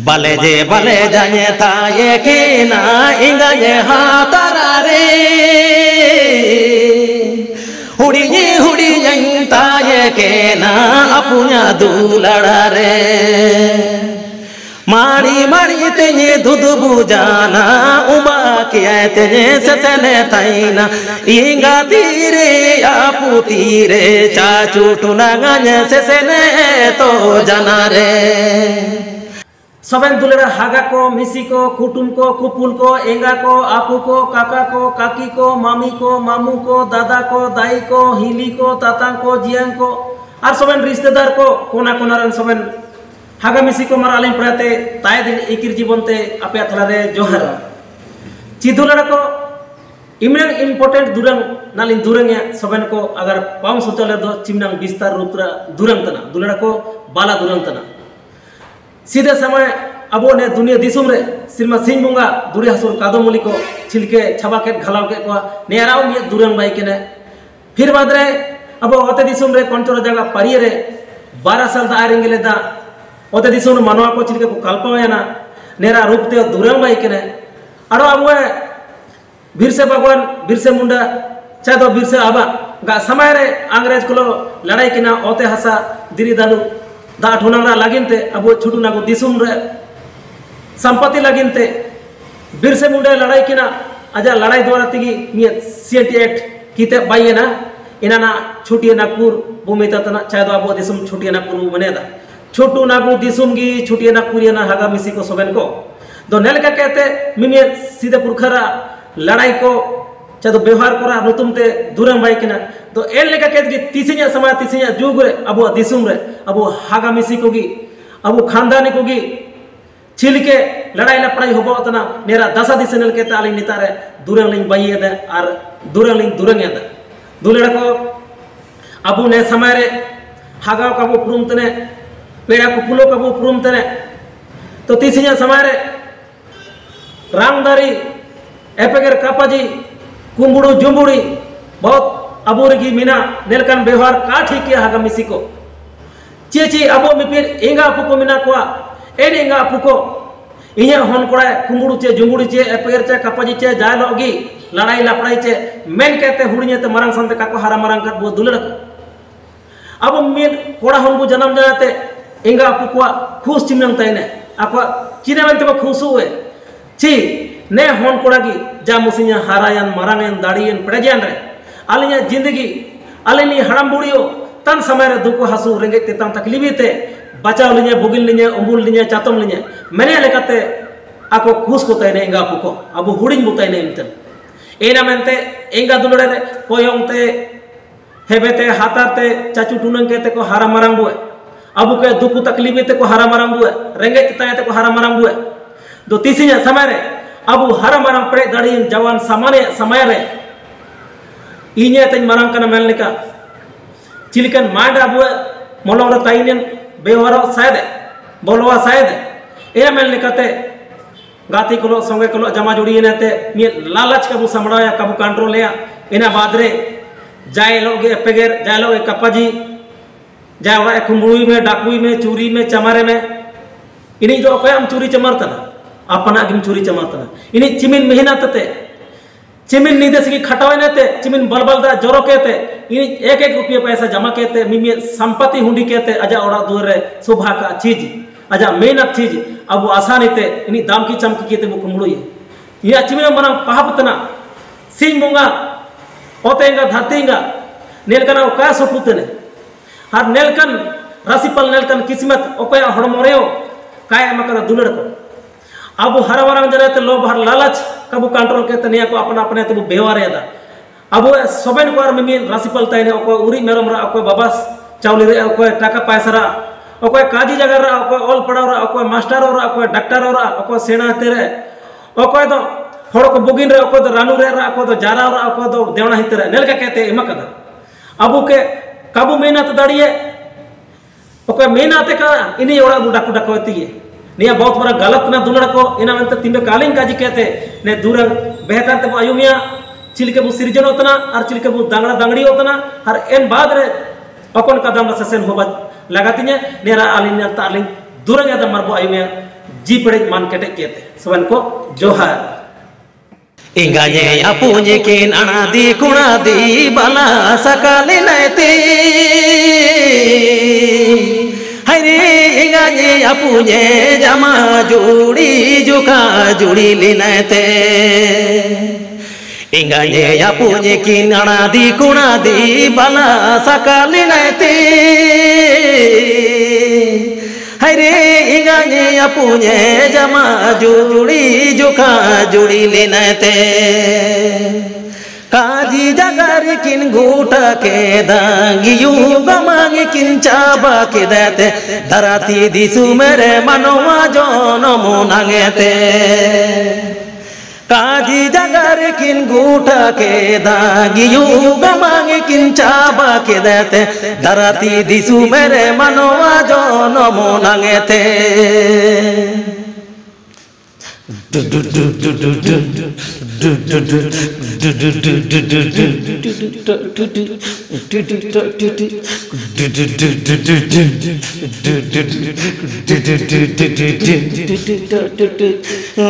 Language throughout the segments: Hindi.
bale janye ta ye kina inga ye hatarare hudi yang ta ye kena apunya dularare mari tenye dudu bujana uba kiya tenye sesene taina inga tire apu tire chachu tunanganya sesene to janare Soben dulera haga ko, misi ko, kutum ko, kupul ko, enga ko, apu ko, kaka ko, kaki ko, mami ko, mamu ko, dada ko, dai ko, hili ko, tatang ko, jiang ko, ar soben रिश्तेदार को कोना ran soben haga misi ko mar alim prate tay din ikir jibonte ape athlare johar chidulera ko imeng important durang nalin durang ya soben ko agar pam sotale do chimnang bistar rutra durang tana dulera ko bala durang tana सीधे समय अबो ने दुनिया दिसुम रे सिरमा सिंह बुंगा दुरी हसुर कादो मुली को छिलके छबा के घलाव के को नेराव मिय दुरंग बाई के ने फिर बाद रे अबो ओते दिसुम रे कोंचोर जगह परिये रे 12 साल दा आरिंगले दा ओते दिसुम मनवा को छिलके को कल्पना ना नेरा रूप ते दुरंग बाई के ने अरो अबो बिरसे भगवान बिरसे मुंडा चाहे तो बिरसे आबा गा समय रे अंग्रेज को लड़ाई किना ओते हसा दिरी दालू दा ठुनांगरा लागिनते अबो छुटू नागो दिसुम रे संपत्ति लागिनते बिरसे मुंडे लड़ाई किना आजा लड़ाई द्वारा तिगी मिय सीएटी एक्ट कीते बायना इनाना छुटिया नागपुर भूमिता तना चाहे तो अबो दिसुम छुटिया नागपुर बनेदा छुटू नागो दिसुम गी छुटिया नागपुरिया हागा मिसी को सोबेन को दो नेल का कहते मिमिय सीधे पुरखरा लड़ाई को चाहे तो व्यवहार करा नुतुमते दूरम बाई किना तो एल लेका कहते तीसिया समय तीसिया जुग रे अबो दिसुम रे अबो हागा मिसी कोगी अबो खानदानी कोगी छिलके लड़ाई लपड़ाई होबो तना नेरा दसा दिसनल के ताली नितारे दूरंग लिंग बाई दे आर दूरंग लिंग दूरंग दे दुलेड़ा को अबो ने समय रे हागा का वो प्रुम तने पेड़ा को पुलो का वो प्रुम तने तो तीसिया समय रे रामदारी एपेगर कापाजी कुंबुड़ू जुंबुड़ी बहुत अबूरगी मीना नेलकन व्यवहार का ठीक किया हागा मिसी को चे अबो मिपिर एंगा अपू को मिना कोआ एन एंगा अपू को इन्हें हन कोड़ा कुंबुड़ू चे जुंबुड़ी चे एपेगर चे कापाजी चे जायलोगी लड़ाई लपड़ाई चे मेन कहते हुड़िये ते मरंग संते का को हारा मरंग कर वो दुलड़ को अब मीन कोड़ा हन बु जन्म जाते एंगा अपू को खुश चिमनंग तैने आपा चिने में तो खुश हुए ची ने हन कोड़ागी जा मुसिया हारायन मरांगन दाड़ियन पड़ेजान रे आलिया जिंदगी आलिनी हड़म बुड़ियो तन समय रे दुको हसु रेंगे तेतां तकलीफी ते बचाव लिnye बुगिल लिnye उम्बुल लिnye चातम लिnye मैंने लेकाते आको खुश को तैने एंगा पुको अबु हुडिंग बुताइने इंतन एना मेंते एंगा दुलड़े रे कोयोंग ते हेबेते हाताते चाचू टुनंग के ते को हारा मरांग बुए अबु के दुको तकलीफी ते को हारा मरांग बुए रेंगे तेतां ते को हारा मरांग बुए दो तीसिया समय रे अबु हरा मरंग पड़े दाड़ियन जवान सामान्य समय रे इन्हें तन मरंग कना मेल निका चिलिकन मांड अबु मोलोरा ताइनन व्यवहार शायद बोलवा शायद ए मेल निकाते गाती को संगे को जमा जुड़ी नेते मी लालच कबु समड़ाया कबु कंट्रोल या इना बादरे जाय लोगे पेगर जाय लोगे कपाजी जाय ओड़ा कुंबुई में डाकुई में चूरी में चमारे में इनी जो अकयम चूरी चमरतना अपना गिम चूरी चमातना इनी चिमिन मेहनत ते चिमिन निदेश की खटावे नेते चिमिन बलबल दा जोरो कहते इनी एक रुपया पैसा जमा कहते मिमी संपत्ति हुंडी कहते अजा ओड़ा दूर रे सुबह का चीज अजा मेहनत चीज अब आसानी ते इनी दाम की चमकी कहते वो कुमड़ुई ये चिमिन मना पहापतना सिंह मुंगा ओतेंगा धरतींगा नेलकना ओका सुपुतने हर नेलकन राशिपल नेलकन किस्मत ओकया हड़मोरेओ काय मकर दुलड़ को अब हरा वरंग जरे ते लोभ हर लालच कबु कंट्रोल के तनिया को अपना अपने ते व्यवहार यादा अब सोबेन को मिमी राशिपल ताइने ओको उरी मेरम रा ओको बाबास चावली रे ओको टाका पैसा रा ओको काजी जगह रा ओको ऑल पढ़ाव रा ओको मास्टर रा ओको डॉक्टर रा ओको सेना तेरे ओको तो हड़ को बुगिन रे ओको तो रानू रे रा ओको तो जारा रा ओको तो देवना हितरे नेल का कहते एमा कदा अबु के कबु मेहनत दाड़िए ओको मेहनत का इनी ओड़ा डाकू डाकवती है निया बहुत बड़ा गलत ना दुलड़ को इना में तिम्बे कालिंग काजी कहते ने दूर बेहतर ते आयुमिया चिलके बु सिरजन होतना और चिलके बु दांगड़ा दांगड़ी होतना और एन बाद रे अकोन कदम ससेन होबा लगातिने नेरा आलिन तालिंग दूर दा मरबो आयुमिया जी पड़े मान केटे केते सवन को जोहार इंगाजे अपुजे के नानादी कुणादी बाला सकाले नैते हरे इंगाजे अपुजे जमा जोड़ी जुका जुड़ी लिनैते इंगाजे अपुजे की नानादी कुणादी बाला सकाले नैते हरे इंगाजे अपुजे जमा जुड़ी जुका जुड़ी लिनैते काजी जगर किन घूटा के दांगियू गमांगी किन चाबा के देते धराती दिसु मेरे मनोवा जोनो नांगेते काजी जगर किन घूटा के दांगियू गमांगी किन चाबा के देते धराती दिसु मेरे मनोवा जोनो नांगेते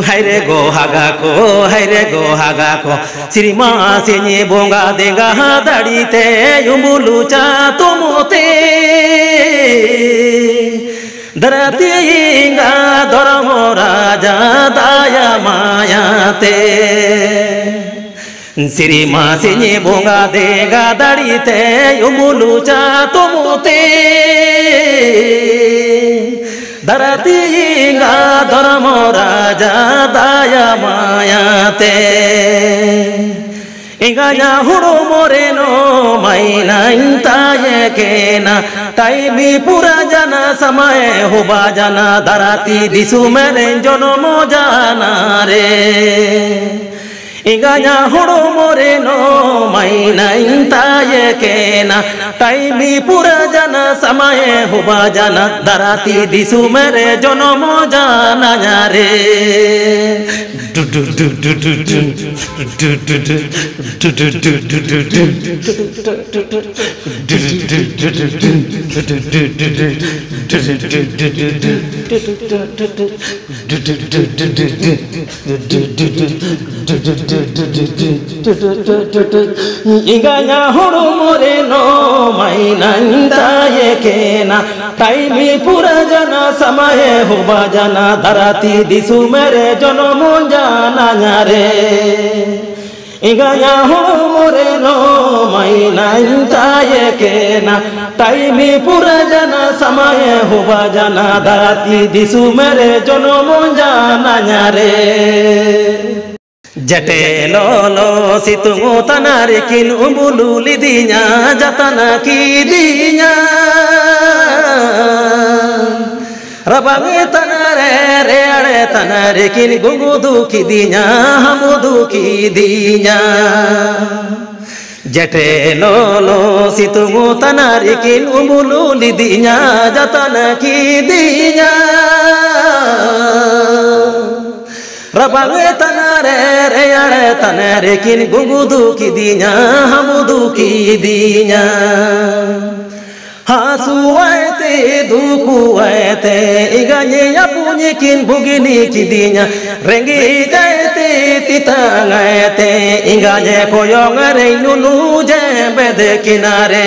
हरे गो हागा को श्रीमा से ने बोंगा देगा दाड़ी ते युमुलू चा तुमोते धरती इंगा धर्म राजा दाया मायाते श्री माँ से ने बोंगा देगा दाड़ी ते युमुलू चा तुमोते धरती इंगा धर्म राजा दाया मायाते इंगाया हुड़ो मोरेनो माइना इंताये केना टाइमी पूरा जना समय हुबा जना धराती दिसु मेरे जनमो जाना रे इंगाया हुड़ो मोरेनो माइना इंताये केना टाइमी पूरा जना समय हुबा जना धराती दिसु मेरे जनमो जाना रे इंगाया हुड़ो मोरेनो माइना इंताये केना टाइमी पूरा जना समय हुबा जना धराती दिसु मेरे जनमो जाना रे इंगाया हुड़ो मोरेनो माइना इंताये केना टाइमी पूरा जना समय हुबा जना धराती दिसु मेरे जनमो जाना रे जटे लोलो सितुंगो तनारे किन उमुलू लिदिया जतना की दिया रबांगे तनारे रे अड़े तनारे किन गुंगू दुखी दिया हम दुखी दिया जटे लोलो सितुंगो तनारे किन उमुलू लिदिया जतना की दिया रबांगे तनारे रे अड़े तनारे किन गुंगू दुखी दिया हम दुखी दिया हासुआते दुखुआते इगाने अपुने किन भुगिनी की दिया रेंगे जाते तितांगाते इगाने कोयोंगरे नुनु जे बेदे किनारे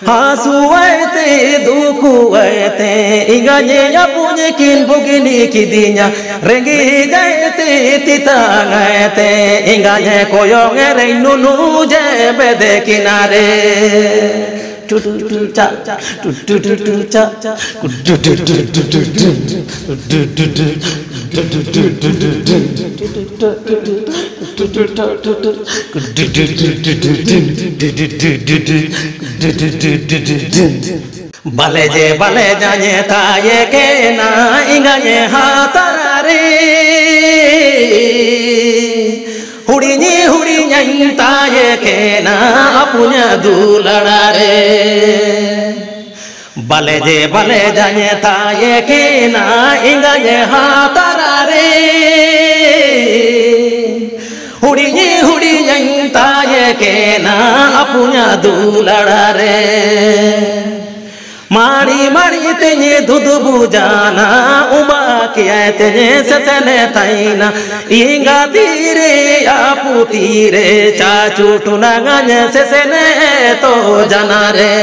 हासुआते दुखुआते इगाने अपुने किन भुगिनी की दिया रेंगे जाते तितांगाते इगाने कोयोंगरे नुनु जे बेदे किनारे चा बले जे बले जाने ताये के ना इंगाने हाथरा रे हुड़ीनी हुड़ी नहीं ताये के ना अपने दूलड़ा रे बले जे बले जाने ताये के ना इंगाने हाथरा रे हुड़ीनी हुड़ी नहीं ताये के ना अपने दूलड़ा रे माड़ी माड़ी तेने दूध बुझाना उबा kiai tenye sesene taina inga tire apu tire chachu tunanganye sesene to janare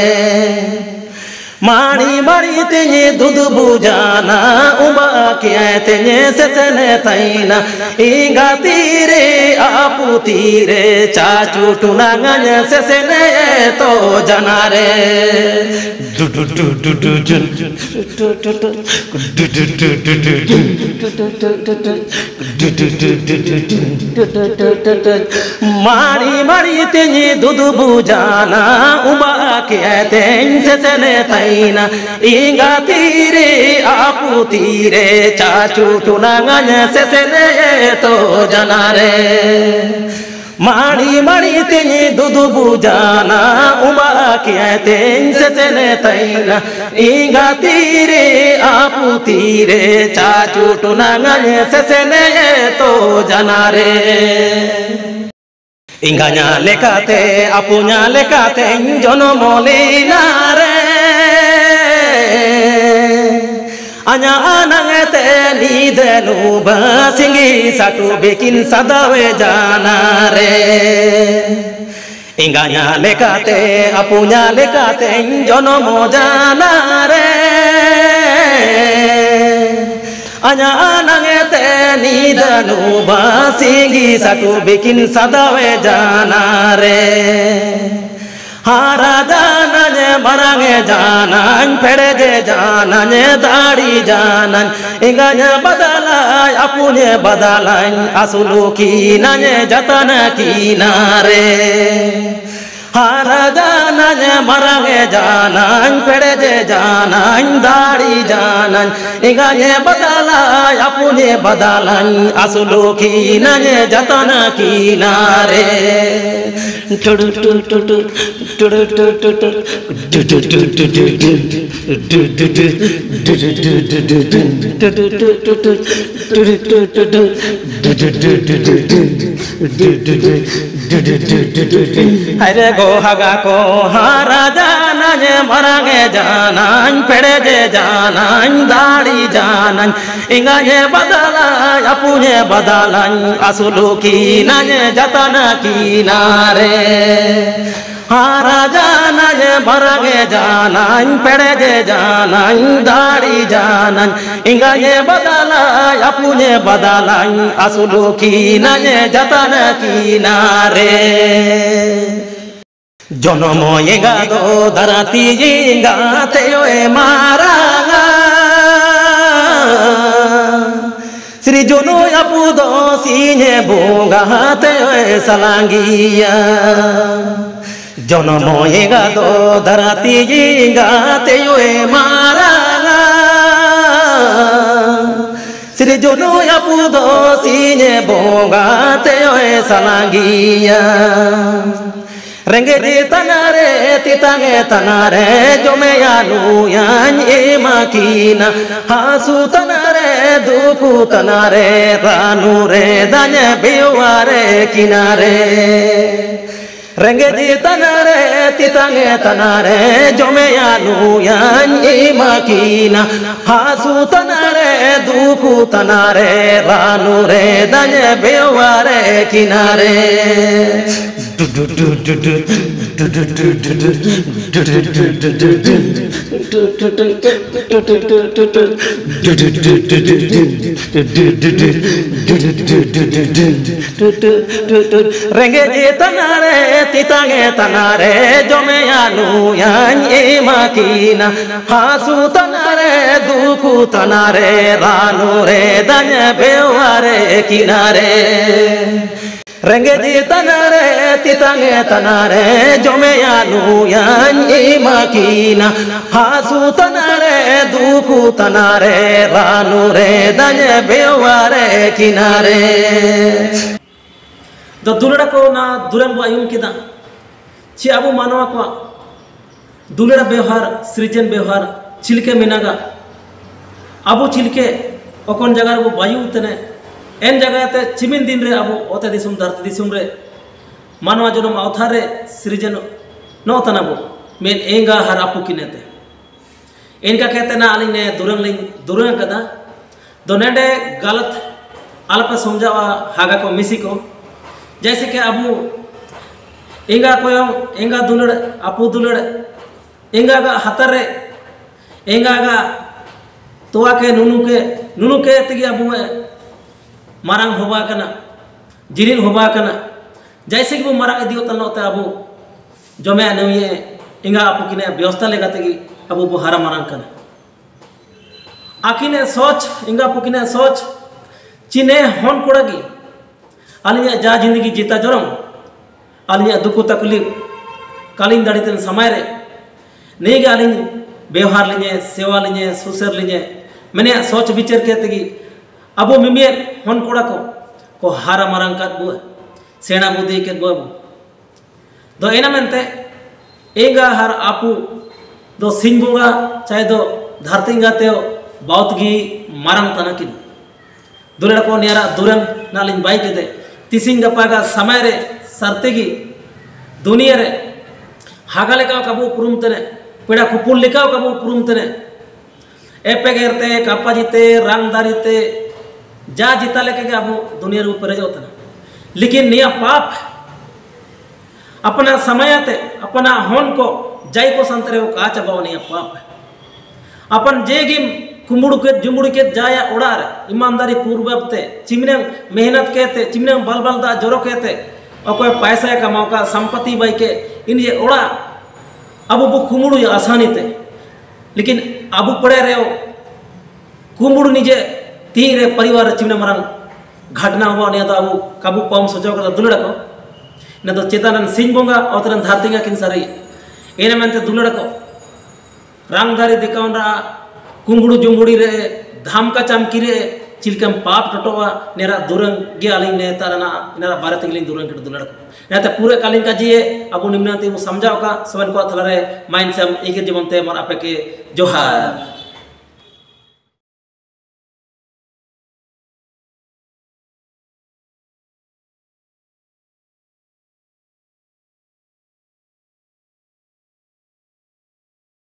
Mani mari tenye dudu bujana umba kiai tenye sesene taina inga tire apu tire chachu tunanganye sesene to janare Mari mari tenye dudu bujana umba kiai tenye sesene taina inga tire apu tire chachu tunanganye sesene to janare Mari mari tenye dudu bujana umba kiai tenye sesene taina inga tire apu tire chachu tunanganye sesene to janare Inganya lekate apunya lekate jonomo linare Anya anangete nidenu basingi satu bikin sadawe janare Inganya lekate apunya lekate jonomo janare Anya anangete nidenu basingi satu bikin sadawe janare Hara jananye marange janan pede jananye dari janan inganya badalai apunye badalai asulu kinanye jatana kinare Hara jananye marange janan pede janan dari janan inganya badalai apunye badalai asulu kinanye jatana kinare Hare go haga ko hara jananye marange janan pede janan dari janan inganye badalai apunye badalai asulu kinanye jatana kinare Hara jananye marange janan pede janan dari janan inganye badalai apunye badalai asulu kinanye jatana kinare Jonomo yenga do darati yenga teyo e maranga Sri jono apudo sinye bunga teyo e salangia Jonomo yenga do darati yenga teyo e maranga Sri jono apudo sinye bunga teyo e salangia Renge tanare titange tanare jomeya nuyan emakina hasu tanare duku tanare ranure danye biware kinare Renge tanare titange tanare jomeya nuyan emakina hasu tanare duku tanare ranure danye biware kinare Renge tanare titange tanare jomeya nuyan emakina hasu tanare duku tanare ranure danye beware kinare Renge tanare titange tanare jomeya nuyan emakina hasu tanare duku tanare ranure danye beware kinare The Dulada ko na Duram ayun kita ci abu manwa ko Dulada behar srijen behar chilke minaga abu chilke okon jagar bu bayu tene en jagate chimin din re abu ote disum dart disum re manwa jonom awthare srijen no tanabu men enga har apu kinete enka कहते ना आलिंग ने दुरंग kada दो नेडे गलत अलप समझावा हागा को मिसी को जैसे कि अबू एंगा कोयों एंगा दुलड़ अपू दुलड़ एंगा गा हतरे एंगा गा तोआ के नुनु के तगी अबू मारंग होबा कना जिरिन होबा कना जैसे कि वो मारंग इदियो तलनोते अबू जो मैं नविए एंगा अपू किने व्यवस्था लेगा तगी अबू वो हारा मारंग कना आकिने सोच एंगा अपू किने सोच चिने हन कोड़गी आलिया जा जिंदगी जीता जोरम आलिया दुखु तकलीफ कालीन दाड़ीतन समय रे नहीं गे आलिन व्यवहार लिने सेवा लिने सुसर लिने मैंने सोच विचार के तगी अबो मिमियर हन कोड़ा को हारा मारंग कात बुआ सेना बुद्धि के बुआ दो एना मेनते एंगा हर आपू दो सिंह बुंगा चाहे दो धरतींगा तेओ बाउतगी मारंग तनाकिन दुलड़ को नेरा दुरंग नालिन बाई के तिसिंग गपागा समय रे सरतेगी दुनिया रे हागा लेका कबू पुरुम तने पेड़ा कुपुल लेका कबू पुरुम तने एपे गेरते कापा जीते रंग दारीते जा जीता लेके के अबू दुनिया रे ऊपर जोतना लेकिन निया पाप अपना समय ते अपना होन को जाई को संतरे को का चबाव निया पाप अपन जेगी कुमुड़ के जुमुड़ के जाया उड़ार ईमानदारी पूर्वकते चिमने मेहनत कहते चिमने बल बल दा जोरो कहते और कोई पैसा कमाओ का संपत्ति बाई के इन ये उड़ा अब वो कुमुड़ आसानी थे लेकिन अब पड़े रहे हो कुमुड़ निजे तीन रे परिवार चिमने मरंग घटना हुआ नहीं तो अब काबू पाम सोचो कर दुलड़ को न तो चेतन सिंह बोंगा और तरन धारतींगा किन सारी एने मनते दुलड़ को रंगदारी दिखाऊं रहा कुंगुड़ू जुंगुड़ी रे धाम का चमकी रे चिलकम पाप टटोवा नेरा दुरंग गे आलिंग ने तारना नेरा भारत गिलिंग दुरंग के दुलड़ को नेते पूरे कालीन का जिए अब निम्नाते वो समझाओ का सबन को थलरे माइंड से हम एक जीवन ते मर आपे के जोहार